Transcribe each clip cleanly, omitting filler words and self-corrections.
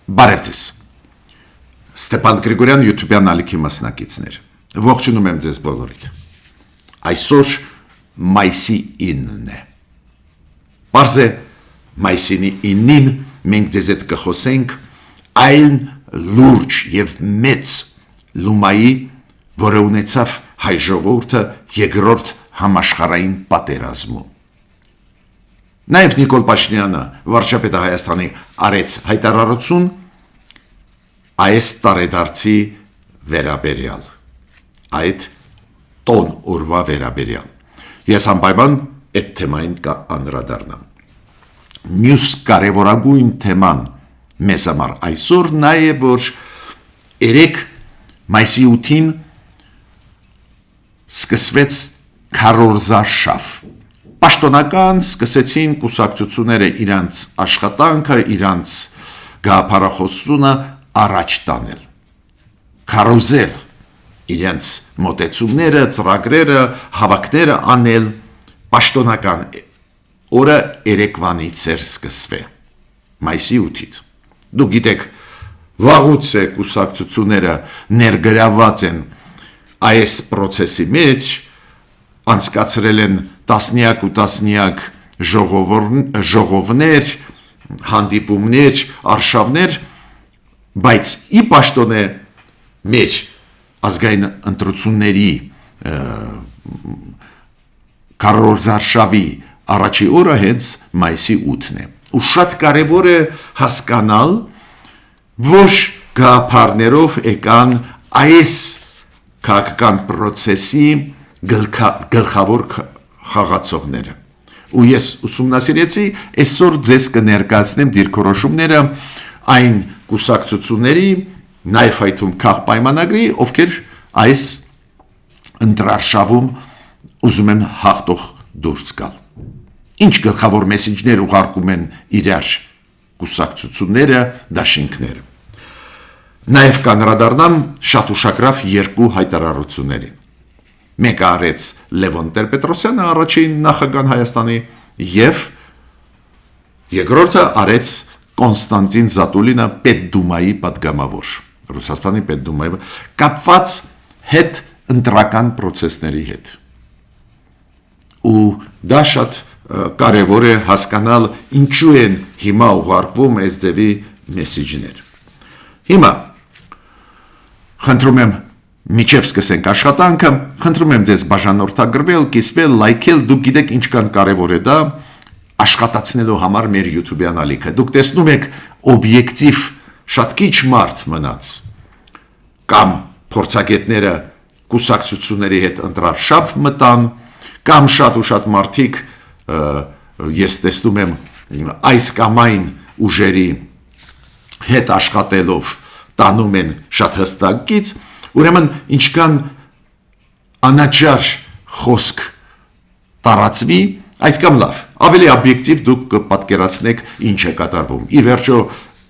Բարև ձեզ։ Ստեփան Գրիգորյան YouTube-յան ալիքի մասնակիցներ։ Ողջունում եմ ձեզ բոլորիդ։ Այսօր մայիսի 9-ն է։ Պարզ է մայիսի 9-ին մենք ձեզ հետ կխոսենք այն լուրջ եւ մեծ լումայի, որը ունեցավ հայ ժողովուրդը երկրորդ համաշխարհային պատերազմում։ Նաև Նիկոլ Փաշինյանը, վարչապետը Հայաստանի, արեց հայտարարություն այս տարեդարձի վերաբերյալ, այդ տոն օրվա վերաբերյալ։ Ես անպայման այդ թեմային կանդրադառնամ։ Մյուս կարևորագույն թեման մեզ համար այսօր նա է, որ 3 մայիսի 8-ին սկսվեց քարոզարշավ։ Պաշտոնական սկսեցին կուսակցությունները իրանց աշխատանքը, իրանց գաղափարախոսությունը առաջ տանել, քարոզել իրենց մոտեցումները, ծրագրերը, հավաքները անել պաշտոնական օրը երեկվանից էր սկսվել, մայիսի 8-ից։ Դուք գիտեք, վաղուց է կուսակցությունները ներգրավված են այս process-ի մեջ, անցկացրել են տասնյակ ու տասնյակ ժողովներ, հանդիպումներ, արշավներ, բայց ի պաշտոն է մեր ազգային ընտրությունների քարոզարշավի առաջի օրը հենց մայիսի 8-ն է։ Ու շատ կարևոր է հասկանալ, որ գաղափարներով եկան այս քաղաքական process-ի գլխավոր խաղացողները։ Ու ես ուսումնասիրեցի, այսօր ձեզ կներկայացնեմ դիրքորոշումները այն կուսակցությունների, նաև այդում քաղաքապայմանագրի, ովքեր այս ընտրարշավում ուզում են հաղթող դուրս գալ։ Ինչ գլխավոր մեսիջներ ուղարկում են իրար կուսակցությունները, դաշինքները։ Նաև կանդրադառնամ շատ ուշագրավ 2 հայտարարություններին։ Մեկը արեց Լևոն Տեր-Պետրոսյանը, առաջին նախագահ Հայաստանի, եւ երկրորդը արեց Կոնստանտին Զատուլինը, Պետդումայի պատգամավոր, Ռուսաստանի Պետդումայի, կապված հետ ընտրական process-ների հետ։ Ու դա շատ կարևոր է հասկանալ ինչու են հիմա ուղարկվում այս ձևի մեսիջներ։ Հիմա խնդրում եմ միջև սկսենք աշխատանքը, խնդրում եմ ձեզ բաժանորդագրվել, կիսվել, լայքել, դուք գիտեք ինչքան կարևոր է դա աշխատացնելու համար մեր YouTube-յան ալիքը։ Դուք տեսնում եք օբյեկտիվ շատ քիչ մարդ մնաց, կամ փորձագետները կուսակցությունների հետ ընտրարշավ մտան, կամ շատ ու շատ մարդիկ ես տեսնում եմ այս կամ այն ուժերի հետ աշխատելով տանում են շատ հստակից, ուրեմն ինչքան անաչար խոսք տարածվի, այդքան լավ, ավելի օբյեկտիվ դուք կպատկերացնեք ինչ է կատարվում։ Ի վերջո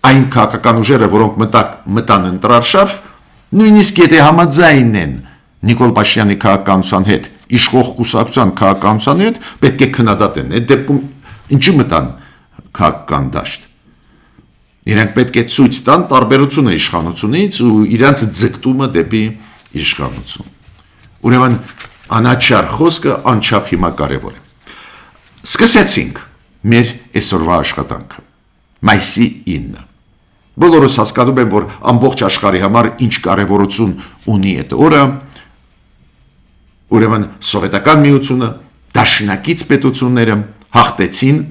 այն քաղաքական ուժերը, որոնք մտան ընտրարշավ, նույնիսկ եթե համաձայն են Նիկոլ Փաշինյանի քաղաքականության հետ, իշխող կուսակցության քաղաքականության հետ, պետք է քննադատեն։ Այդ դեպքում ինչու մտան քաղաքական դաշտ։ Իրենք պետք է ցույց տան տարբերությունը իշխանությունից ու իրենց ձգտումը դեպի իշխանություն։ Ուրեմն անաչար խոսքը անչափ հիմա կարևոր է։ Սկսեցինք մեր այսօրվա աշխատանքը։ Մայիսի 9-ը։ Բոլորս հասկանում են, որ ամբողջ աշխարհի համար ինչ կարևորություն ունի այդ օրը։ Ուրեմն սովետական միությունը, դաշնակից պետությունները հաղթեցին,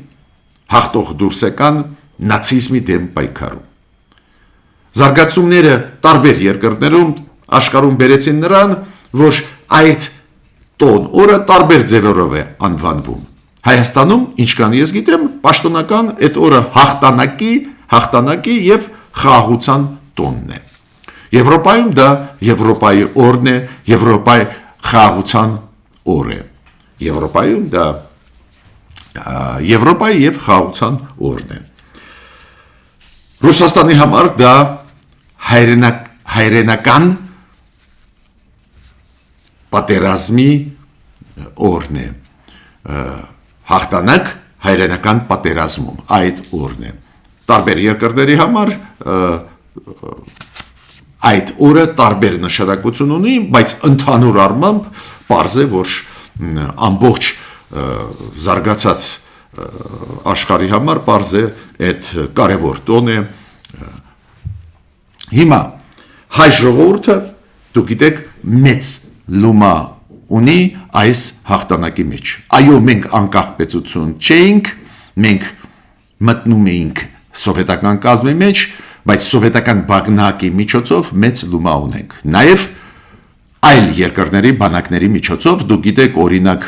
հաղթող դուրս եկան նացիզմի դեմ պայքարում։ Զարգացումները տարբեր երկրներում աշխարհում բերեցին նրան, որ այդ տոն օրը տարբեր ձևերով է անվանվում։ Հայաստանում, ինչքան ես գիտեմ, պաշտոնական այդ օրը հաղթանակի եւ խաղաղության տոնն է։ Եվրոպայում դա Եվրոպայի օրն է, Եվրոպայի խաղաղության օր է։ Եվրոպայում դա Եվրոպայի եւ խաղաղության օրն է։ Ռուսաստանի համար դա հայրենական պատերազմի օրն է, հաղթանակ հայրենական պատերազմում, այդ օրն է։ տարբեր երկրների համար այդ օրը տարբեր նշանակություն ունի, բայց ընդհանուր առմամբ պարզ է, որ ամբողջ զարգացած աշխարհի համար պարզ է այդ կարևոր տոն է։ Հիմա հայ ժողովուրդը, դուք գիտեք, մեծ լումա ունի այս հաղթանակի մեջ։ Այո, մենք անկախ պետություն չէինք, մենք մտնում էինք սովետական կազմի մեջ, բայց սովետական բանակի միջոցով մեծ լումա ունենք։ Նաև այլ երկրների բանակների միջոցով, դուք գիտեք, օրինակ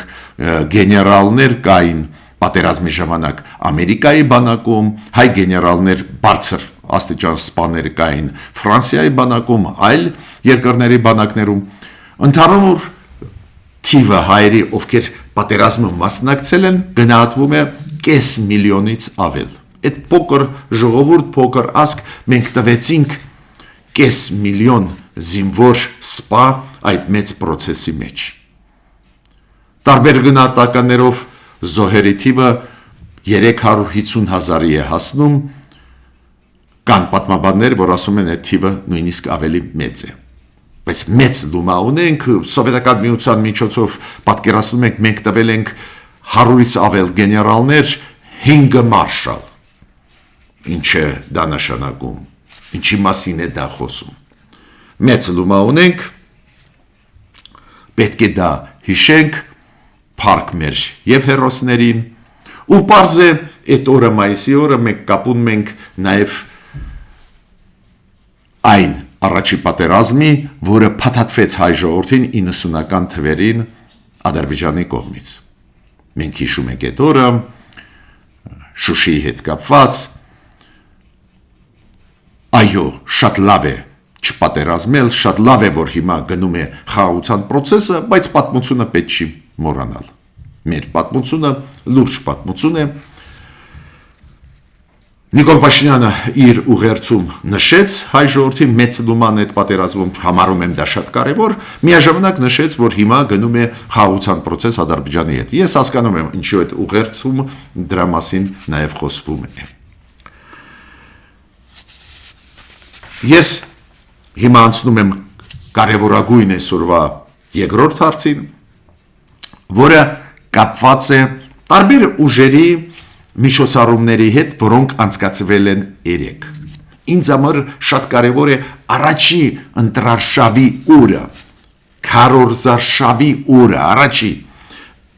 գեներալներ կային պատերազմի ժամանակ Ամերիկայի բանակում, հայ գեներալներ բարձր աստիճան սպաներ կային Ֆրանսիայի բանակում, այլ երկրների բանակներում։ Ընդհանուր թիվը հայերի, ովքեր պատերազմը մասնակցել են, գնահատվում է կես միլիոնից ավել։ Այդ փոքր ժողովուրդ, փոքր ազգ մենք տվեցինք կես միլիոն զինվոր սպա այդ մեծ process-ի մեջ։ Տարբեր գնահատականներով զոհերի թիվը 350,000-ի է հասնում, կան պատմաբաններ, որ ասում են այդ թիվը նույնիսկ ավելի մեծ է։ Բայց մեծ լումա ունենք, սովետական միության միջոցով պատկերացնում ենք, մենք տվել ենք 100-ից ավել գեներալներ, 5 մարշալ։ Ինչ է դա նշանակում, ինչի մասին է դա խոսում։ Մեծ լումա ունենք, պետք է դա հիշենք, փառք մեր եւ հերոսներին, ու պարզ է այդ օրը մայիսի օրը մենք կապում ենք նաեւ այն առաջի պատերազմի, որը փաթաթվեց հայ ժողովրդին 90-ական թվերին Ադրբեջանի կողմից։ Մենք հիշում ենք այդ օրը, Շուշիի հետ կապված, այո, շատ լավ է չպատերազմել, շատ լավ է, որ հիմա գնում է խաղաղության process-ը, բայց պատմությունը պետք չի մոռանալ։ Մեր պատմությունը լուրջ պատմություն է։ Նիկոլ Փաշինյանը իր ուղերձում նշեց հայ ժողովրդի մեծ լուման այդ պատերազմում, համարում եմ դա շատ կարևոր, միաժամանակ նշեց, որ հիմա գնում է խաղաղության process Ադրբեջանի հետ։ Ես հասկանում եմ, ինչու այդ ուղերձում դրա մասին նաև խոսվում է։ Ես հիմա անցնում եմ կարևորագույն այսօրվա երկրորդ հարցին, որը կապված է տարբեր ուժերի միջոցառումների հետ, որոնք անցկացվել են երեք։ Ինձ համար շատ կարևոր է առաջի ընտրարշավի օրը, քարորզարշավի օրը, առաջի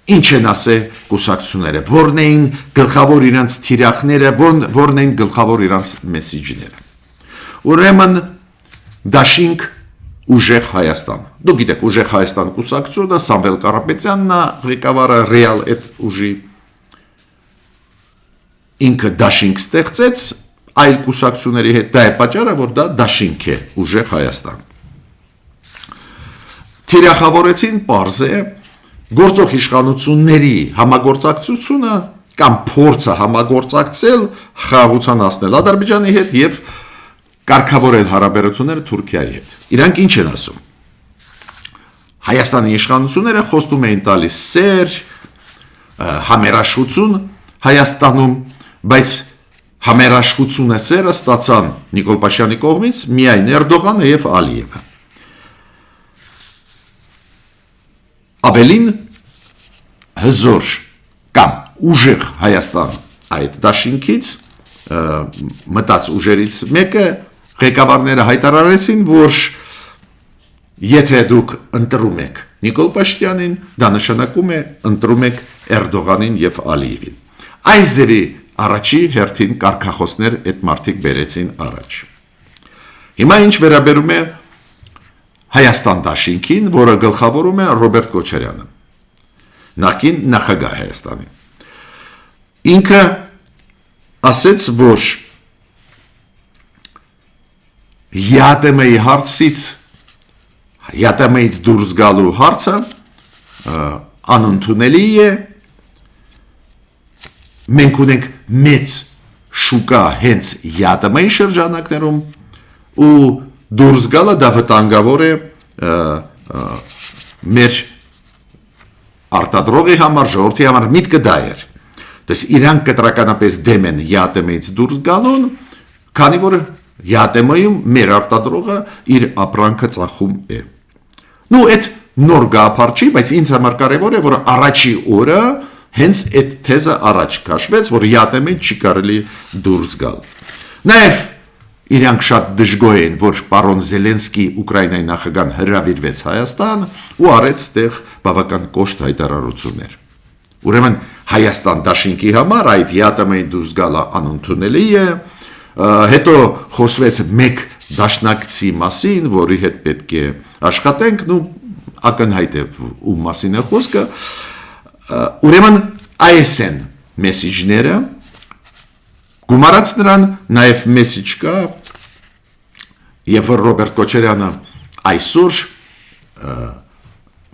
ինչ են ասել կուսակցությունները, որն էին գլխավոր իրանց թիրախները, որն էին գլխավոր իրանց մեսիջները։ Ուրեմն դաշինք ուժեղ Հայաստան։ Դուք գիտեք, ուժեղ Հայաստան կուսակցությունը, Սամվել Կարապետյանն է ղեկավարը, ռեալ այդ ուժի, ինքը դաշինք ստեղծեց այլ կուսակցությունների հետ, դա է պատճառը, որ դա դաշինք է ուժեղ Հայաստան։ Թիրախավորեցին պարզ է գործող իշխանությունների համագործակցությունը կամ փորձը համագործակցել խաղաղության հասնել Ադրբեջանի հետ եւ կարգավորել հարաբերությունները Թուրքիայի հետ։ Իրանք ինչ են ասում։ Հայաստանի իշխանությունները խոստում էին տալիս սեր, համերաշխություն Հայաստանում, բայց համերաշխությունը սերը ստացան Նիկոլ Փաշինյանի կողմից միայն Էրդողանը եւ Ալիևը։ Ավելին հզոր կամ ուժեղ Հայաստան այդ դաշինքից մտած ուժերից մեկը ղեկավարները հայտարարեցին, որ եթե դուք ընտրում եք Նիկոլ Փաշինյանին, դա նշանակում է ընտրում եք Էրդողանին եւ Ալիևին։ Այս ձևի առաջի հերթին կարգախոսներ այդ մարդիկ բերեցին առաջ։ Հիմա ինչ վերաբերում է Հայաստան դաշինքին, որը գլխավորում է Ռոբերտ Քոչարյանը, նախկին նախագահ Հայաստանի։ Ինքը ասեց, որ ԵԱՏՄ-ի հարցից, ԵԱՏՄ-ից դուրս գալու հարցը անընդունելի է, մենք ունենք մեծ շուկա հենց ԵԱՏՄ-ի շրջանակներում ու դուրս գալը դա վտանգավոր է մեր արտադրողի համար, ժողովրդի համար, միտքը դա էր։ Դες իրանք կտրականապես դեմ են ԵԱՏՄ-ից դուրս գալուն, քանի որ ԵԱՏՄ-ում մեր արտադրողը իր ապրանքը ծախում է։ Նու այդ նոր գաղափար չի, բայց ինձ համար կարևոր է, որ առաջի օրը հենց այդ թեզը առաջ քաշվեց, որ ԵԱՏՄ-ից չի կարելի դուրս գալ։ Նաև իրանք շատ դժգոհ են, որ պարոն Զելենսկի Ուկրաինայի նախագահան հրավիրվեց Հայաստան ու արեց այդտեղ բավական կոշտ հայտարարություններ։ Ուրեմն Հայաստան դաշինքի համար այդ ԵԱՏՄ-ի դուրս գալը անընդունելի է, հետո խոսվեց մեկ դաշնակցի մասին, որի հետ պետք է աշխատենք, ու ակնհայտ է ում մասին է խոսքը, ուրեմն այս են մեսիջները, գումարած նրան նաև մեսիջ կա, եւ որ Ռոբերտ Քոչարյանը այսօր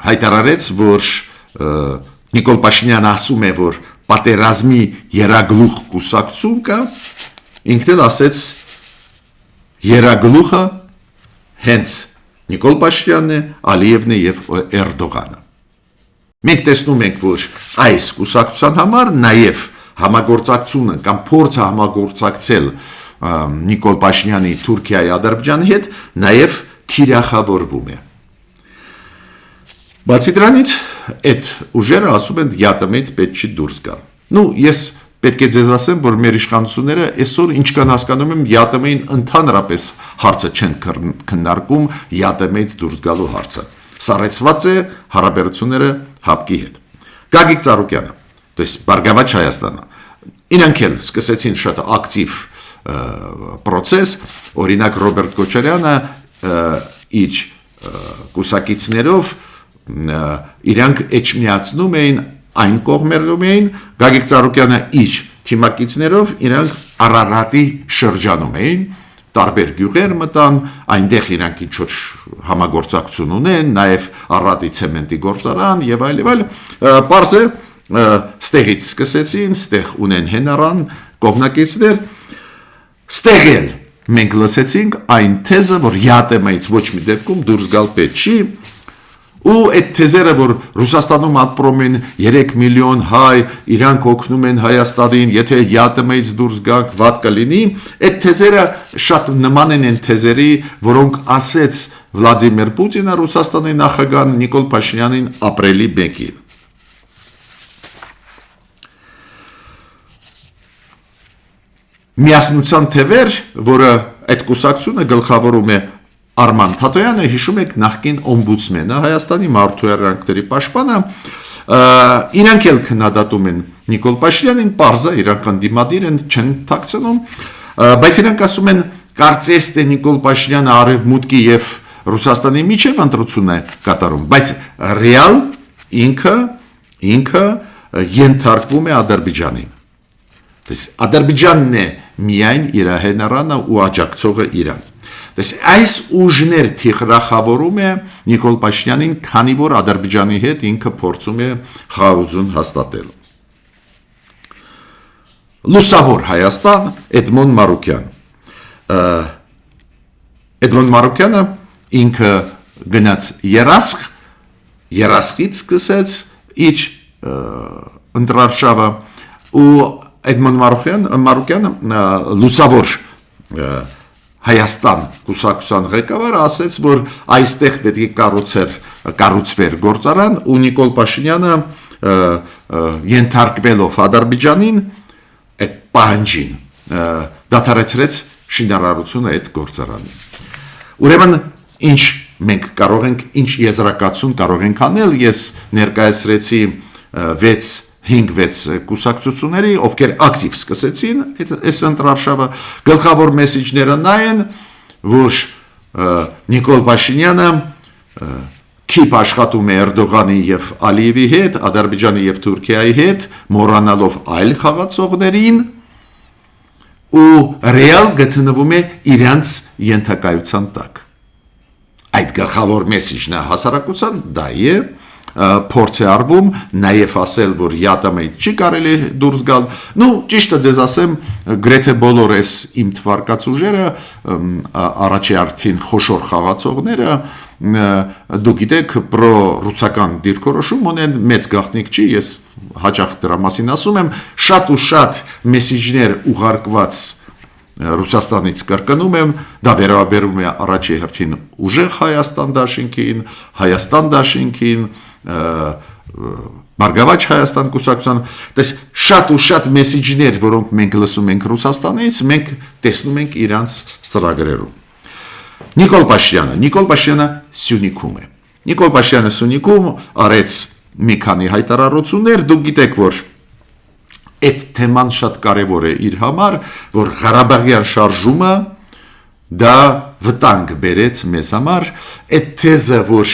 հայտարարեց, որ Նիկոլ Փաշինյանը ասում է, որ պատերազմի երագլուխ կուսակցություն կա, ինքն էլ ասեց երագլուխը հենց Նիկոլ Փաշինյանն է, Ալիևն է եւ Էրդողանը։ Մենք տեսնում ենք, որ այս կուսակցության համար նաև համագործակցությունը կամ փորձը համագործակցել Նիկոլ Փաշինյանի Թուրքիայի Ադրբեջանի հետ նաև թիրախավորվում է։ Բացի դրանից, այդ ուժերը ասում են ԵԱՏՄ-ից պետք չի դուրս գալ։ Նու ես պետք է ձեզ ասեմ, որ մեր իշխանությունները այսօր ինչքան հասկանում եմ ԵԱՏՄ-ին ընդհանրապես հարցը չեն քննարկում ԵԱՏՄ-ից դուրս գալու հարցը։ Սառեցված է հարաբերությունները ՀԱՊԿ-ի հետ։ Գագիկ Ծառուկյանը, то есть Բարգավաճ Հայաստանը, իրանք էլ սկսեցին շատ ակտիվ process, օրինակ Ռոբերտ Քոչարյանը իր կուսակիցներով իրանք էջմիացնում էին, այն կողմերում էին, Գագիկ Ծառուկյանը իր թիմակիցներով իրանք Արարատի շրջանում էին, տարբեր գյուղեր մտան, այնտեղ իրանք ինչ-որ համագործակցություն ունեն, նաև Արարատի ցեմենտի գործարան եւ այլ, պարզ է, ստեղից սկսեցին, ստեղ ունեն հենարան, կողմնակիցներ, ստեղ էլ մենք լսեցինք այն թեզը, որ ԵԱՏՄ-ից ոչ մի դեպքում դուրս գալ պետք չի, ու այդ թեզերը, որ Ռուսաստանում ապրում են 3 միլիոն հայ, իրանք օգնում են Հայաստանին, եթե ԵԱՏՄ-ից դուրս գանք, վատ կլինի, այդ թեզերը շատ նման են թեզերի, որոնք ասեց Վլադիմիր Պուտինը Ռուսաստանի նախագահ Նիկոլ Փաշինյանին ապրիլի 1-ին։ Միասնության թևեր, որը այդ կուսակցությունը գլխավորում է Արման Թաթոյանը, հիշում եք նախկին օմբուդսմենը, Հայաստանի մարդու երեխաների պաշտպանը, իրանք էլ քննադատում են Նիկոլ Փաշինյանին, պարզը իրանք անդիմադիր են, չեն թաքցնում, բայց իրանք ասում են, կարծես թե Նիկոլ Փաշինյանը Արևմուտքի եւ Ռուսաստանի միջև ընտրություն է կատարում, բայց ռեալ ինքը ենթարկվում է Ադրբեջանին։ Ադրբեջանն է միայն իր հենարանը ու աջակցողը իրան։ Այս ուժներ թիրախավորում է Նիկոլ Փաշինյանին, քանի որ Ադրբեջանի հետ ինքը փորձում է խաղաղություն հաստատել։ Լուսավոր Հայաստան, Էդմոն Մարուկյան։ Էդմոն Մարուկյանը ինքը գնաց երասխից սկսեց իր ընտրարշավը ու Էդմոն Մարուկյանը լուսավոր Հայաստան կուսակցության ղեկավարը ասեց, որ այստեղ պետք է կառուցվեր գործարան ու Նիկոլ Փաշինյանը ենթարկվելով Ադրբեջանին այդ պահանջին դադարեցրեց շինարարությունը այդ գործարանի։ Ուրեմն ինչ մենք կարող ենք, ինչ եզրակացություն կարող ենք անել, ես ներկայացրեցի 5-6 կուսակցությունների, ովքեր ակտիվ սկսեցին այս ընտրարշավը, գլխավոր մեսիջները նա են, որ Նիկոլ Փաշինյանը քիփ աշխատում է Էրդողանի եւ Ալիևի հետ, Ադրբեջանի եւ Թուրքիայի հետ, մոռանալով այլ խաղացողներին, ու ռեալ գտնվում է իրանց ենթակայության տակ։ Այդ գլխավոր մեսիջն է հասարակության, դա է փորձ է արվում նաև ասել, որ ԵԱՏՄ-ից չի կարելի դուրս գալ։ Նու ճիշտը ձեզ ասեմ, գրեթե բոլոր այս իմ թվարկած ուժերը, առաջի արդին խոշոր խաղացողները դուք գիտեք, պրո-ռուսական դիրքորոշում ունեն, մեծ գաղտնիք չի, ես հաճախ դրա մասին ասում եմ, շատ ու շատ մեսիջներ ուղարկված Ռուսաստանից կրկնում եմ, դա վերաբերում է առաջի հերթին ուժեղ Հայաստան դաշինքին, Հայաստան դաշինքին, Բարգավաճ Հայաստան կուսակցության, դες շատ ու շատ մեսիջներ, որոնք մենք լսում ենք Ռուսաստանից, մենք տեսնում ենք իրանց ծրագրերում։ Նիկոլ Փաշինյանը Սյունիքում է։ Նիկոլ Փաշինյանը Սյունիքում արեց մի քանի հայտարարություններ, դուք գիտեք, որ այդ թեման շատ կարևոր է իր համար, որ Ղարաբաղյան շարժումը դա վտանգ բերեց մեզ համար, այդ թեզը, որ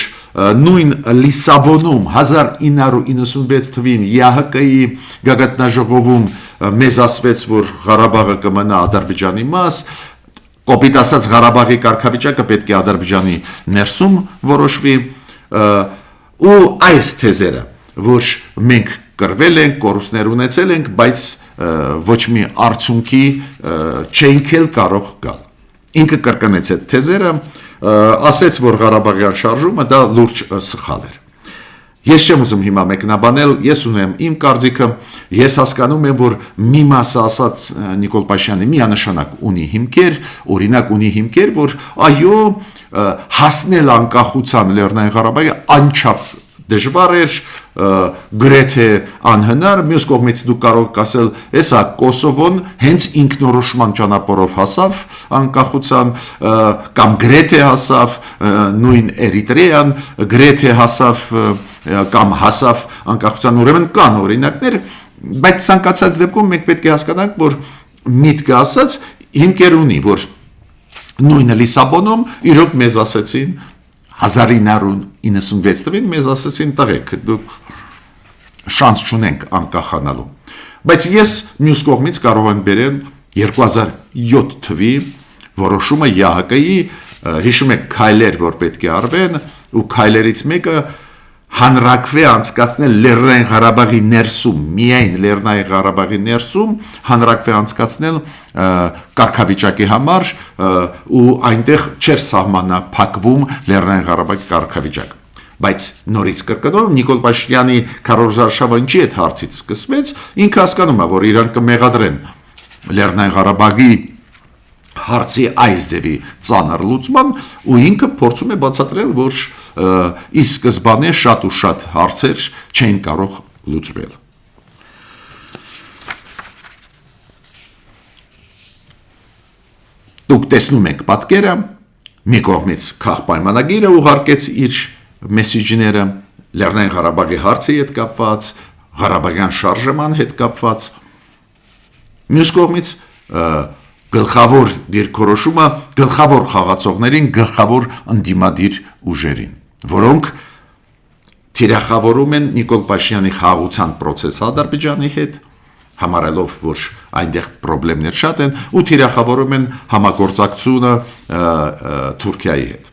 նույն Լիսաբոնում 1996 թվին ԵԱՀԿ-ի գագաթնաժողովում մեզ ասվեց, որ Ղարաբաղը կմնա Ադրբեջանի մաս, կոպիտ ասած Ղարաբաղի կարգավիճակը պետք է Ադրբեջանի ներսում որոշվի, ու այս թեզերը, որ մենք կրվել ենք, կորուստներ ունեցել ենք, բայց ոչ մի արդյունքի չենք էլ կարող գալ։ Ինքը կրկնեց այդ թեզերը, ասեց, որ Ղարաբաղյան շարժումը դա լուրջ սխալ էր։ Ես չեմ ուզում հիմա մեկնաբանել, ես ունեմ իմ կարծիքը, ես հասկանում եմ, որ մի մասը ասած Նիկոլ Փաշինյանը միանշանակ ունի հիմքեր, օրինակ ունի հիմքեր, որ այո, հասնել անկախության Լեռնային Ղարաբաղի անչափ դժվար էր, գրեթե անհնար, մյուս կողմից դուք կարող եք ասել, հեսա Կոսովոն հենց ինքնորոշման ճանապարհով հասավ անկախության, կամ գրեթե հասավ, նույն Էրիտրեան գրեթե հասավ կամ հասավ անկախության, ուրեմն կան օրինակներ, բայց ցանկացած դեպքում մենք պետք է հասկանանք, որ միտքը ասած հիմքեր ունի, որ նույնը Լիսաբոնում իրոք մեզ ասեցին 1996 թվին մեզ ասեցին տղեկ, դուք շանս չունենք անկախանալու, բայց ես մյուս կողմից կարող եմ բերել 2007 թվի որոշումը ԵԱՀԿ-ի, հիշում եք քայլեր, որ պետք է արվեն, ու քայլերից մեկը հանրաքվե անցկացնել Լեռնային Ղարաբաղի ներսում, միայն Լեռնային Ղարաբաղի ներսում հանրաքվե անցկացնել կարգավիճակի համար ու այնտեղ չէր սահմանափակվում Լեռնային Ղարաբաղի կարգավիճակը։ Բայց նորից կրկնում, Նիկոլ Փաշինյանի քարոզարշավը ինչի այդ հարցից սկսվեց, ինքը հասկանում է, որ իրան կմեղադրեն Լեռնային Ղարաբաղի հարցի այս ձևի ծանր լուծման ու ինքը փորձում է բացատրել, որ ի սկզբանե շատ ու շատ հարցեր չեն կարող լուծվել։ Դուք տեսնում եք պատկերը, մի կողմից քաղաքապայմանագիրը ուղարկեց իր մեսիջները Լեռնային Ղարաբաղի հարցի հետ կապված, Ղարաբաղյան շարժման հետ կապված, մյուս կողմից գլխավոր դիրքորոշումը գլխավոր խաղացողներին, գլխավոր ընդդիմադիր ուժերին, որոնք թիրախավորում են Նիկոլ Փաշինյանի խաղաղության պրոցեսը Ադրբեջանի հետ, համարելով, որ այնտեղ խնդիրներ շատ են, ու թիրախավորում են համագործակցությունը Թուրքիայի հետ։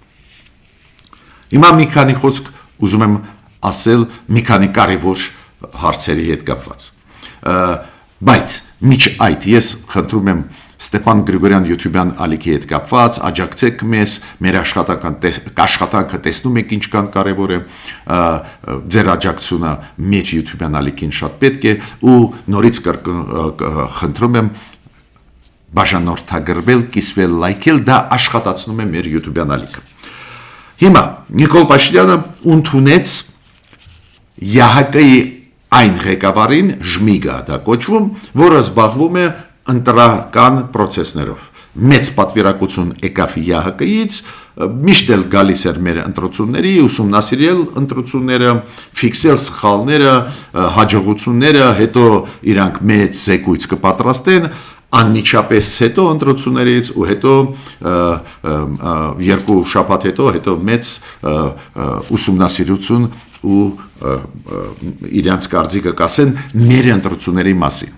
Հիմա մի քանի խոսք ուզում եմ ասել մի քանի կարևոր հարցերի հետ կապված։ Բայց միջ այդ ես խնդրում եմ Ստեփան Գրիգորյան YouTube-յան ալիքի հետ կապված, աջակցեք մեզ, մեր աշխատանքը տեսնում եք ինչքան կարևոր է, ձեր աջակցությունը մեր YouTube-յան ալիքին շատ պետք է ու նորից խնդրում եմ բաժանորդագրվել, կիսվել, լայքել, դա աշխատացնում է մեր YouTube-յան ալիքը։ Հիմա Նիկոլ Փաշինյանը ընդունեց ԵԱՀԿ-ի այն ղեկավարին, Ժմիգա դա կոչվում, որը զբաղվում է ընտրական պրոցեսներով։ Մեծ պատվիրակություն եկավ ԵԱՀԿ-ից, միշտ էլ գալիս էր մեր ընտրությունների, ուսումնասիրել ընտրությունները, ֆիքսել սխալները, հաջողությունները, հետո իրանք մեծ զեկույց կպատրաստեն, անմիջապես հետո ընտրություններից ու հետո երկու շաբաթ հետո մեծ ուսումնասիրություն ու իրանց կարծիքը կասեն մեր ընտրությունների մասին։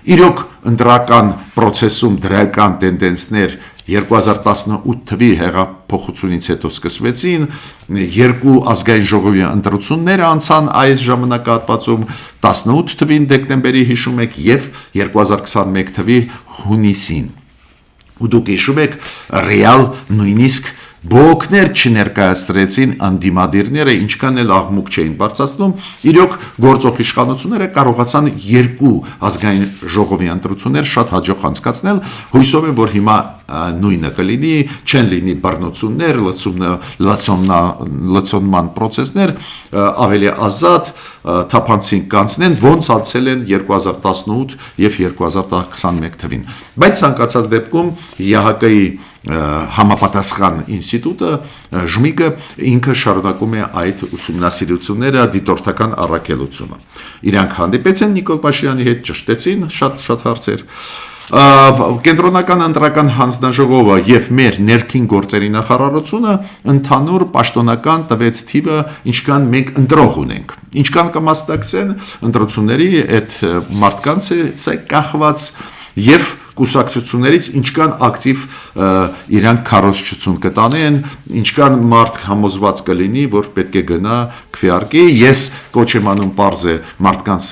Իրոք ընտրական պրոցեսում դրական տենդենսներ 2018 թվի հեղափոխությունից հետո սկսվեցին, երկու ազգային ժողովի ընտրություններ անցան այս ժամանակահատվածում 18 թվին դեկտեմբերի հիշում եք եւ 2021 թվի հունիսին։ Ու դուք հիշում եք ռեալ նույնիսկ բողոքներ չներկայացրեցին անդիմադիրները, ինչքան էլ աղմուկ չէին բարձրացնում, իրոք գործող իշխանությունները կարողացան երկու ազգային ժողովի ընտրություններ շատ հաջող անցկացնել, հույսով եմ, որ հիմա նույնը կլինի, չեն լինի բռնություններ, լցոնման պրոցեսներ, ավելի ազատ, թափանցիկ կանցնեն, ոնց անցել են 2018 և 2021 թվին։ Բայց ցանկացած դեպքում ԵՀԿ-ի համապատասխան ինստիտուտը ԺՄԻԳ-ը ինքը շարունակում է այդ ուսումնասիրությունները, դիտորդական առաքելությունը։ Իրանք հանդիպեցին Նիկոլ Փաշինյանի հետ, ճշտեցին շատ հարցեր։ Կենտրոնական ընտրական հանձնաժողովը և մեր ներքին գործերի նախարարությունը ընդհանուր պաշտոնական տվեց թիվը, ինչքան մենք ընտրող ունենք, ինչքան կմասնակցեն ընտրությունների այդ մարդկանց է կախված և կուսակցություններից ինչքան ակտիվ իրանք քարոզչություն կտանեն, ինչքան մարդ համոզված կլինի, որ պետք է գնա քվեարկի, ես կոչ եմ անում պարզ է մարդկանց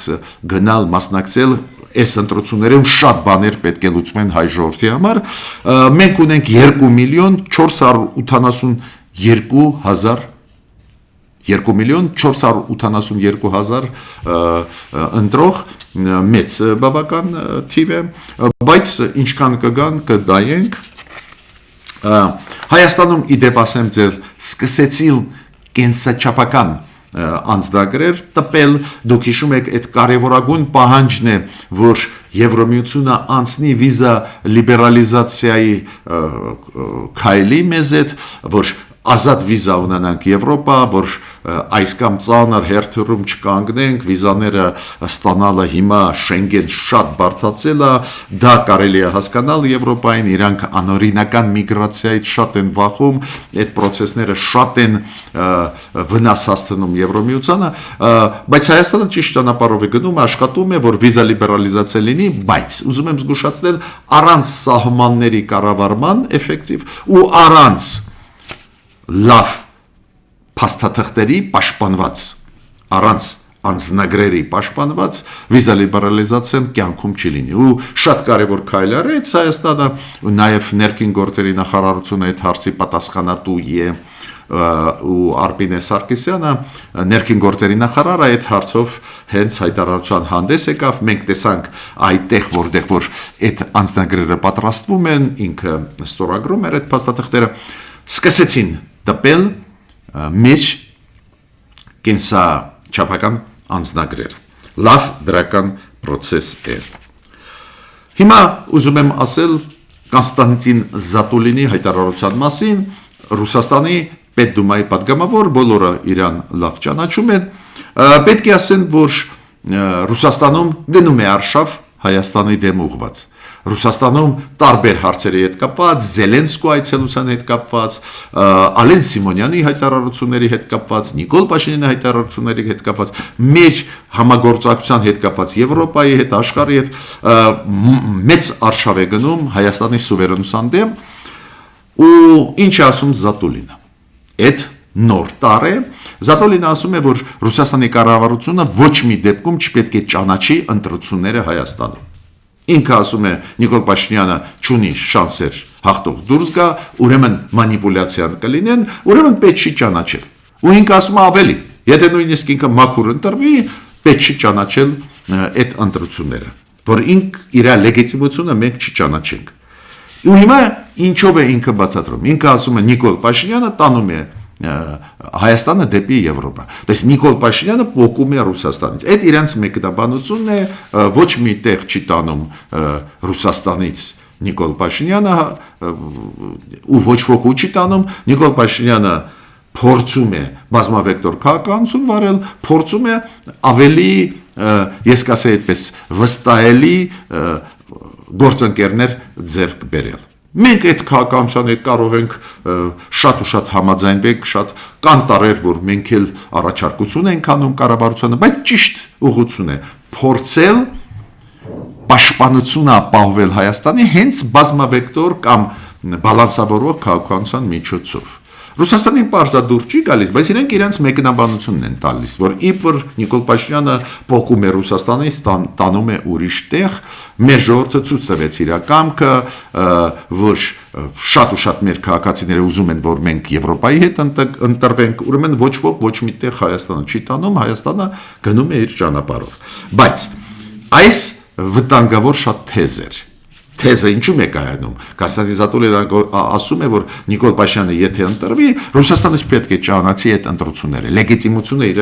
գնալ մասնակցել այս ընտրություններում շատ բաներ պետք է լուծվեն հայ ժողովրդի համար, մենք ունենք 2,482,000 ընտրող, մեծ բավական թիվ է, բայց ինչքան կգան կդայենք, Հայաստանում իդեպ ասեմ ձեր սկսեցին կենսաչափական անձնագրեր տպել, դուք հիշում եք այդ կարևորագույն պահանջն է, որ Եվրամիությունը անցնի վիզա լիբերալիզացիայի քայլի մեզ հետ, որ ազատ վիզա ունենանք Եվրոպա, որ այս կամ ծանր հերթերում չկանգնենք, վիզաները ստանալը հիմա Շենգեն շատ բարդացել է, դա կարելի է հասկանալ Եվրոպային, իրանք անօրինական միգրացիայից շատ են վախում, այդ պրոցեսները շատ են վնաս հասցնում Եվրամիությանը, բայց Հայաստանը ճիշտ ճանապարհով է գնում, աշխատում է, որ վիզա լիբերալիզացիա լինի, բայց ուզում եմ զգուշացնել առանց սահմանների կառավարման էֆեկտիվ ու առանց լավ փաստաթղթերի պաշտպանված, առանց անձնագրերի պաշտպանված վիզա լիբերալիզացիան կյանքում չի լինի ու շատ կարևոր քայլ արեց Հայաստանը ու նաև ներքին գործերի նախարարությունը այդ հարցի պատասխանատու է ու Արփինե Սարգսյանը ներքին գործերի նախարարը այդ հարցով հենց հայտարարության հանդես եկավ, մենք տեսանք այդտեղ որտեղ որ այդ անձնագրերը պատրաստվում են, ինքը ստորագրում էր այդ փաստաթղթերը, սկսեցին տպել մեր կենսաչափական անձնագրեր։ Լավ դրական պրոցես է։ Հիմա ուզում եմ ասել Կոնստանտին Զատուլինի հայտարարության մասին, Ռուսաստանի Պետդումայի պատգամավոր, բոլորը իրան լավ ճանաչում են, պետք է ասեն, որ Ռուսաստանում գնում է արշավ Հայաստանի դեմ ուղղված։ Ռուսաստանում տարբեր հարցերի հետ կապված, Զելենսկու այցելության հետ կապված, Ալեն Սիմոնյանի հայտարարությունների հետ կապված, Նիկոլ Փաշինյանի հայտարարությունների հետ կապված, մեր համագործակցության հետ կապված, Եվրոպայի հետ, աշխարհի հետ մեծ արշավ է գնում Հայաստանի սուվերենության դեմ ու ինչ է ասում Զատուլինը։ Այդ նոր տար է, Զատուլինը ասում է, որ Ռուսաստանի կառավարությունը ոչ մի դեպքում չպետք է ճանաչի ընտրությունները Հայաստանում։ Ինքը ասում է Նիկոլ Փաշինյանը չունի շանսեր հաղթող դուրս գա, ուրեմն մանիպուլյացիան կլինեն, ուրեմն պետք չի ճանաչել։ Ու ինքը ասում է ավելի, եթե նույնիսկ ինքը մաքուր ընտրվի, պետք չի ճանաչել այդ ընտրությունները, որ իր լեգիտիմությունը մենք չճանաչենք։ Ու հիմա ինչով է ինքը բացատրում։ Ինքը ասում է Նիկոլ Փաշինյանը տանում է Հայաստանը դեպի Եվրոպա։ Դες Նիկոլ Փաշինյանը փոխում է Ռուսաստանից։ Այդ իրանց մեկնաբանությունն է, ոչ մի տեղ չի տանում Ռուսաստանից Նիկոլ Փաշինյանը ու ոչ ոք չի տանում Նիկոլ Փաշինյանը փորձում է բազմավեկտոր քաղաքականություն վարել, փորձում է ավելի, ես կասեի այդպես, վստահելի գործընկերներ ձեռք բերել։ Մենք այդ քաղաքականության հետ կարող ենք շատ ու շատ համաձայնվենք, շատ կան տարեր, որ մենք էլ առաջարկություն ենք անում կառավարությանը, բայց ճիշտ ուղղություն է փորձել պաշտպանությունը ապահովել Հայաստանի հենց բազմավեկտոր կամ բալանսավորող քաղաքականության միջոցով։ Ռուսաստանին պարզադուր չի գալիս, բայց իրենք իրենց մեկնաբանությունն են տալիս, որ իբր Նիկոլ Փաշինյանը փոխում է Ռուսաստանից, տանում է ուրիշ տեղ, մեր ժողովուրդը ցույց տվեց իր կամքը, որ շատ ու շատ մեր քաղաքացիները ուզում են, որ մենք Եվրոպայի հետ ընտրվենք, ուրեմն ոչ ոք ոչ միտեղ Հայաստանը չի տանում, Հայաստանը գնում է իր ճանապարհով։ Բայց այս վտանգավոր շատ թեզ էր։ Թեզը ինչու՞մ է կայանում։ Կոնստանտին Զատուլին ասում է, որ Նիկոլ Փաշինյանը եթե ընտրվի, Ռուսաստանը չպետք է ճանաչի այդ ընտրությունները, լեգիտիմությունը իր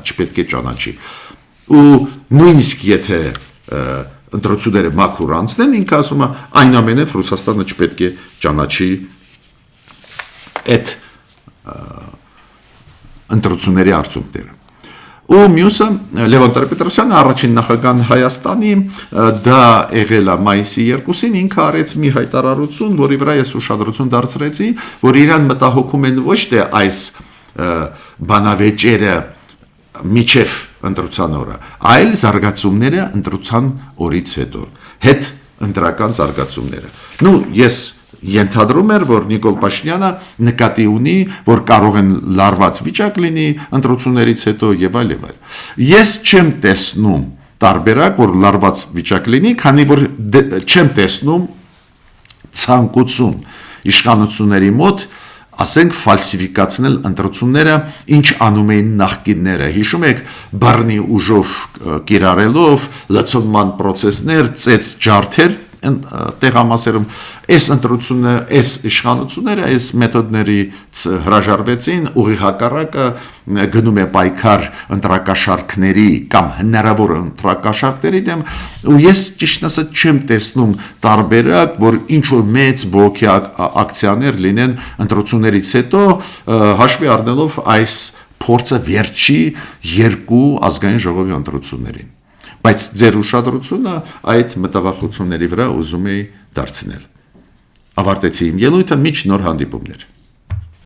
չպետք է ճանաչի։ Ու նույնիսկ եթե ընտրությունները մաքուր անցնեն, ինքը ասում է, այնուամենայնիվ Ռուսաստանը չպետք է ճանաչի այդ ընտրությունների արդյունքները։ Ու մյուսը Լևոն Տեր-Պետրոսյանը առաջին նախագահն Հայաստանի դա եղել է մայիսի 2-ին ինքը արեց մի հայտարարություն, որի վրա ես ուշադրություն դարձրեցի, որ իրան մտահոգում են ոչ թե այս բանավեճերը միջև ընտրության օրը, այլ զարգացումները ընտրության օրից հետո, հետ ընտրական զարգացումները։ Նու ես ենթադրում էր, որ Նիկոլ Փաշինյանը նկատի ունի, որ կարող են լարված վիճակ լինի ընտրություններից հետո եւ այլ եւ այլ։ Ես չեմ տեսնում տարբերակ, որ լարված վիճակ լինի, քանի որ չեմ տեսնում ցանկություն իշխանությունների մոտ, ասենք ֆալսիֆիկացնել ընտրությունները, ինչ անում էին նախկինները։ Հիշում եք, բռնի ուժով կիրառելով լցոնման process-ներ, ծեծ ջարդեր տեղամասերում այս ընտրությունը, այս իշխանությունները այս մեթոդներից հրաժարվեցին, ուղի հակառակը գնում է պայքար ընտրակաշարքների կամ հնարավոր ընտրակաշարքների դեմ, ու ես ճիշտ ասած չեմ տեսնում տարբերակ, որ ինչ որ մեծ բողոքի ակցիաներ լինեն ընտրություններից հետո, հաշվի առնելով այս փորձը վերջի երկու ազգային ժողովի ընտրություններին։ Բայց ձեր ուշադրությունը այդ մտավախությունների վրա ուզում էի դարձնել։ Ավարտեցի իմ ելույթը, մինչ նոր հանդիպումներ։